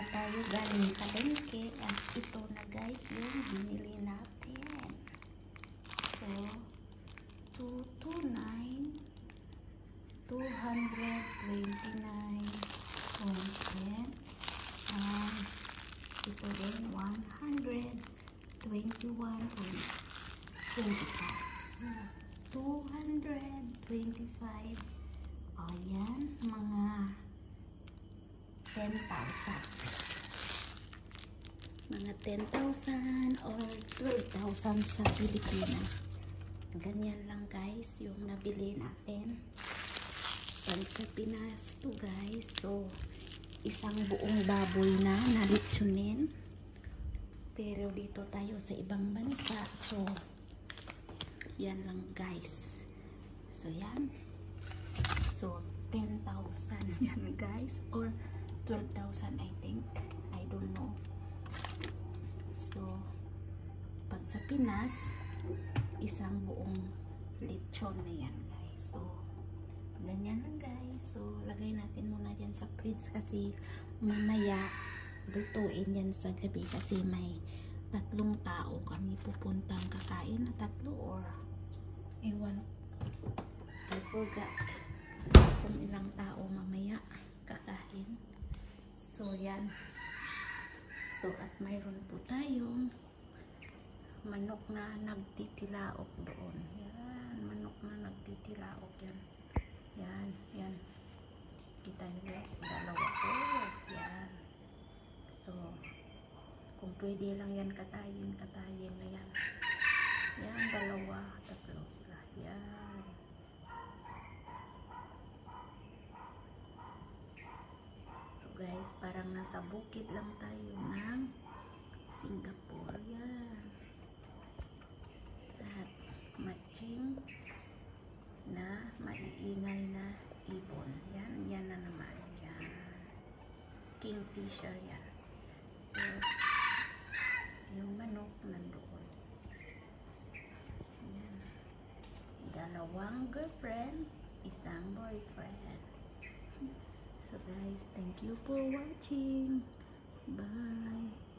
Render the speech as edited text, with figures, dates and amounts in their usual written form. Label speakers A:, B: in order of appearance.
A: na tayo galing palengke at ito na guys yung binili natin. So 229 229.10 and ito din 121.25. So 225. Ayan, mga 10,000. Mga 10,000 or 12,000 sa Pilipinas. Ganyan lang guys yung nabili natin. Pag sa Pinas to guys. So, isang buong baboy na litsunin. Pero dito tayo sa ibang bansa. So, yan lang guys. So, yan. So, 10,000 yan guys. Or 12,000 I think. I don't know. So, pag sa Pinas, isang buong lechon na yan guys. So, ganyan lang guys. So, lagay natin muna yan sa fridge kasi mamaya lutuin yan sa gabi kasi may 3 tao kami pupuntang kakain na 3 or ewan, I forgot kung ilang tao mamaya kakain. So yan. So at mayroon po tayong manok na nagtitilaok doon. Yan, manok na nagtitilaok yan. Yan, yan. Kita niyo guys, dalawa po. Yan. So kung pwede lang yan katayin na yan. Yan, 2, 3 sila. Yan. Guys, parang nasa bukid lang tayo ng Singapore. Yan. At matching na maiingay na ibon. Yan, yan na naman. Yan. Kingfisher yan. So, yung manok nandoon. Yan. 2 girlfriend, 1 boyfriend. So guys, thank you for watching. Bye.